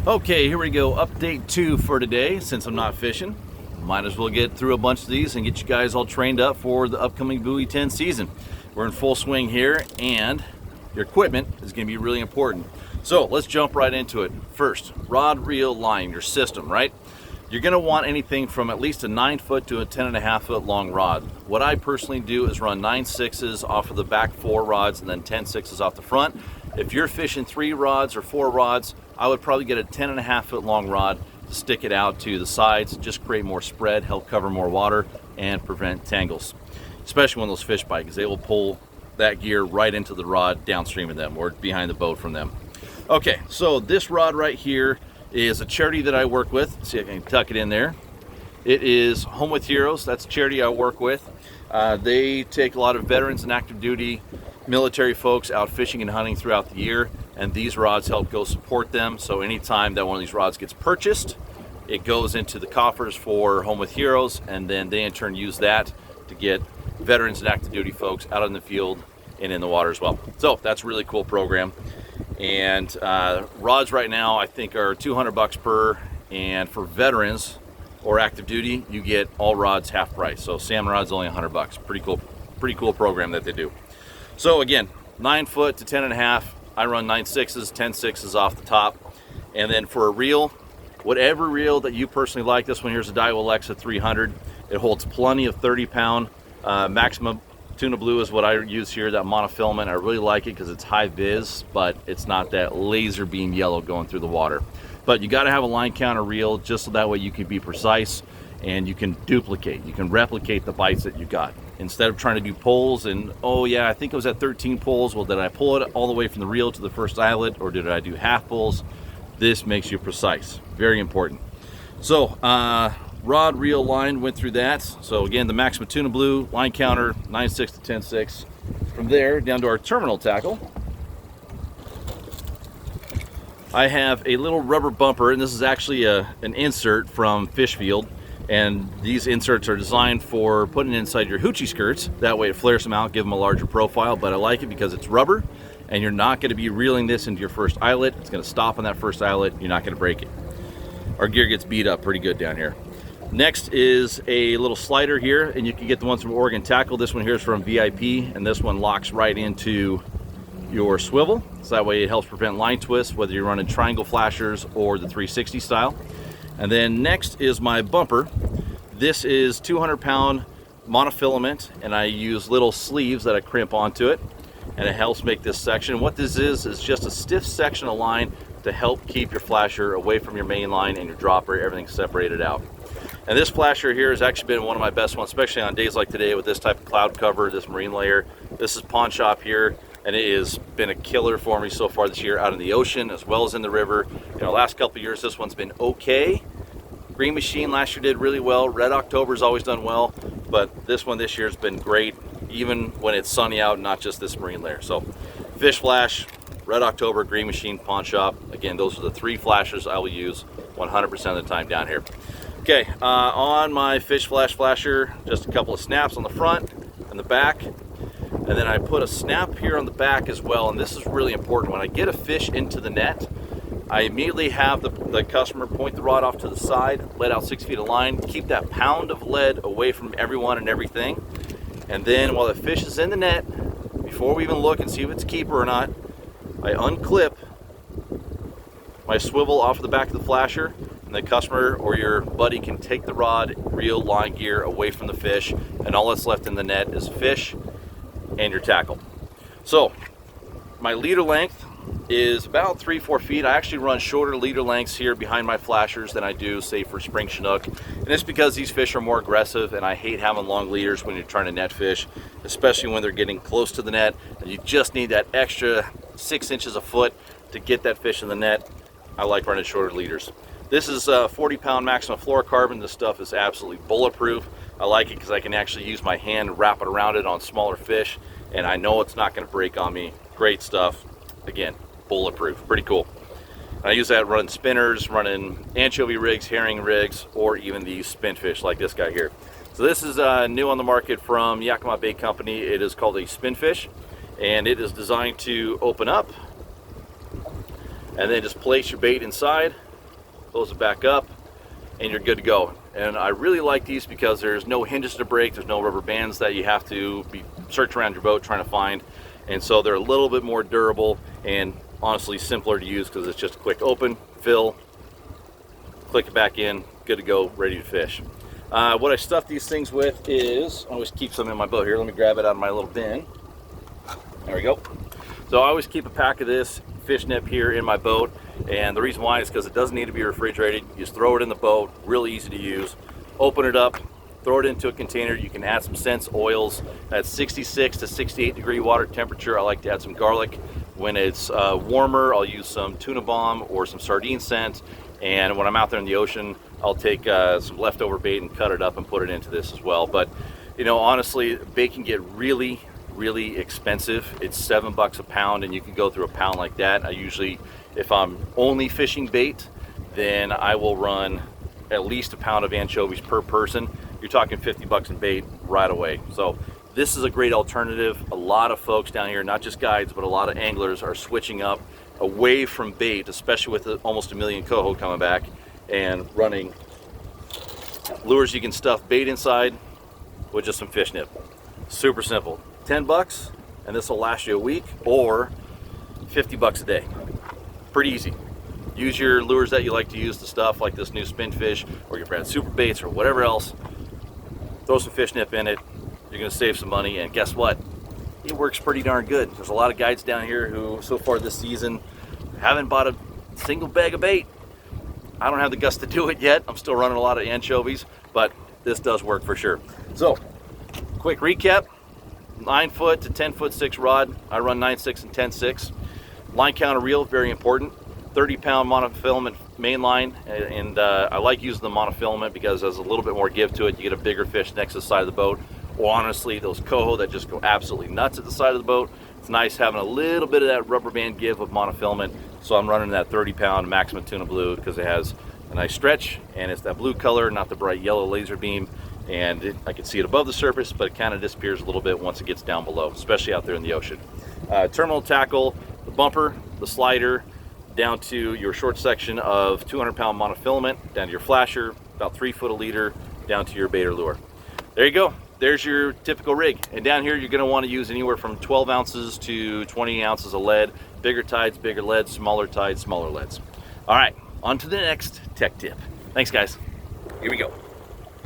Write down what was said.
Okay, here we go. Update 2 for today. Since I'm not fishing, might as well get through a bunch of these and get you guys all trained up for the upcoming Buoy 10 season. We're in full swing here, and your equipment is going to be really important. So let's jump right into it. First, rod, reel, line, your system, right? You're going to want anything from at least a 9-foot to a 10.5-foot long rod. What I personally do is run 9/6s off of the back 4 rods and then 10/6s off the front. If you're fishing 3 rods or 4 rods, I would probably get a 10.5-foot long rod to stick it out to the sides, just create more spread, help cover more water, and prevent tangles. Especially when those fish bite, because they will pull that gear right into the rod downstream of them or behind the boat from them. Okay, so this rod right here is a charity that I work with. Let's see if I can tuck it in there. It is Home with Heroes. That's a charity I work with. They take a lot of veterans and active duty military folks out fishing and hunting throughout the year, and these rods help go support them. So anytime that one of these rods gets purchased, it goes into the coffers for Home with Heroes, and then they in turn use that to get veterans and active duty folks out in the field and in the water as well. So that's a really cool program. And rods right now I think are $200 per, and for veterans or active duty you get all rods half price. So salmon rods only $100. Pretty cool program that they do. So again, 9-foot to 10.5. I run 9/6s, 10/6s off the top. And then for a reel, whatever reel that you personally like. This one here's a Daiwa Alexa 300. It holds plenty of 30-pound. Maximum Tuna Blue is what I use here, that monofilament. I really like it because it's high vis, but it's not that laser beam yellow going through the water. But you got to have a line counter reel just so that way you can be precise and you can duplicate, you can replicate the bites that you got. Instead of trying to do pulls and, oh yeah, I think it was at 13 pulls. Well, did I pull it all the way from the reel to the first eyelet, or did I do half pulls? This makes you precise. Very important. So, rod, reel, line, went through that. So again, the Maxima Tuna Blue, line counter, 9/6 to 10/6. From there, down to our terminal tackle, I have a little rubber bumper, and this is actually an insert from Fishfield. And these inserts are designed for putting inside your hoochie skirts. That way it flares them out, give them a larger profile. But I like it because it's rubber, and you're not going to be reeling this into your first eyelet. It's going to stop on that first eyelet. You're not going to break it. Our gear gets beat up pretty good down here. Next is a little slider here, and you can get the ones from Oregon Tackle. This one here is from VIP, and this one locks right into your swivel. So that way it helps prevent line twists, whether you're running triangle flashers or the 360 style. And then next is my bumper. This is 200-pound monofilament, and I use little sleeves that I crimp onto it, and it helps make this section. What this is just a stiff section of line to help keep your flasher away from your main line and your dropper, everything separated out. And this flasher here has actually been one of my best ones, especially on days like today with this type of cloud cover, this marine layer. This is Pawn Shop here, and it has been a killer for me so far this year out in the ocean as well as in the river. You know, last couple of years this one's been okay. Green Machine last year did really well. Red October's always done well, but this one this year has been great, even when it's sunny out, not just this marine layer. So Fish Flash, Red October, Green Machine, Pawn Shop. Again, those are the 3 flashers I will use 100% of the time down here. Okay, on my Fish Flash flasher, just a couple of snaps on the front and the back. And then I put a snap here on the back as well, and this is really important. When I get a fish into the net, I immediately have the customer point the rod off to the side, let out 6 feet of line, keep that pound of lead away from everyone and everything. And then while the fish is in the net, before we even look and see if it's a keeper or not, I unclip my swivel off the back of the flasher, and the customer or your buddy can take the rod, reel, line, gear away from the fish, and all that's left in the net is fish and your tackle. So my leader length is about 3-4 feet. I actually run shorter leader lengths here behind my flashers than I do, say, for spring chinook. And it's because these fish are more aggressive, and I hate having long leaders when you're trying to net fish, especially when they're getting close to the net and you just need that extra 6 inches a foot to get that fish in the net. I like running shorter leaders. This is 40-pound Maxima fluorocarbon. This stuff is absolutely bulletproof. I like it because I can actually use my hand and wrap it around it on smaller fish, and I know it's not going to break on me. Great stuff. Again, bulletproof. Pretty cool. And I use that running spinners, running anchovy rigs, herring rigs, or even these spin fish like this guy here. So this is new on the market from Yakima Bait Company. It is called a spin fish, and it is designed to open up and then just place your bait inside close it back up, and you're good to go. And I really like these because there's no hinges to break, there's no rubber bands that you have to be searching around your boat trying to find, and so they're a little bit more durable and honestly simpler to use because it's just a quick open, fill, click it back in, good to go, ready to fish. What I stuff these things with is, I always keep some in my boat here. Let me grab it out of my little bin. There we go. So I always keep a pack of this fish nip here in my boat, and the reason why is because it doesn't need to be refrigerated. You just throw it in the boat, real easy to use. Open it up, throw it into a container. You can add some scents, oils. At 66 to 68 degree water temperature, I like to add some garlic. When it's warmer, I'll use some tuna balm or some sardine scent. And when I'm out there in the ocean, I'll take some leftover bait and cut it up and put it into this as well. But you know, honestly, bait can get really expensive. It's $7 a pound, and you can go through a pound like that. I usually, if I'm only fishing bait, then I will run at least a pound of anchovies per person. You're talking $50 in bait right away. So this is a great alternative. A lot of folks down here, not just guides, but a lot of anglers are switching up away from bait, especially with almost 1 million coho coming back, and running lures you can stuff bait inside with just some fish nip. Super simple. $10 and this will last you a week, or $50 a day. Pretty easy. Use your lures that you like to use to stuff, like this new Spinfish or your Brad Super Baits or whatever else. Throw some fish nip in it. You're gonna save some money, and guess what? It works pretty darn good. There's a lot of guides down here who so far this season haven't bought a single bag of bait. I don't have the guts to do it yet. I'm still running a lot of anchovies, but this does work for sure. So, quick recap. 9-foot to 10-foot 6 rod. I run 9.6 and 10.6. Line counter reel, very important. 30-pound monofilament main line, and I like using the monofilament because there's a little bit more give to it. You get a bigger fish next to the side of the boat. Or honestly, those coho that just go absolutely nuts at the side of the boat, it's nice having a little bit of that rubber band give of monofilament. So I'm running that 30-pound Maxima Tuna Blue because it has a nice stretch, and it's that blue color, not the bright yellow laser beam. And I can see it above the surface, but it kind of disappears a little bit once it gets down below, especially out there in the ocean. Terminal tackle, the bumper, the slider, down to your short section of 200-pound monofilament, down to your flasher, about 3 foot a leader, down to your bait or lure. There you go. There's your typical rig. And down here, you're going to want to use anywhere from 12 ounces to 20 ounces of lead. Bigger tides, bigger leads, smaller tides, smaller leads. All right, on to the next tech tip. Thanks, guys. Here we go.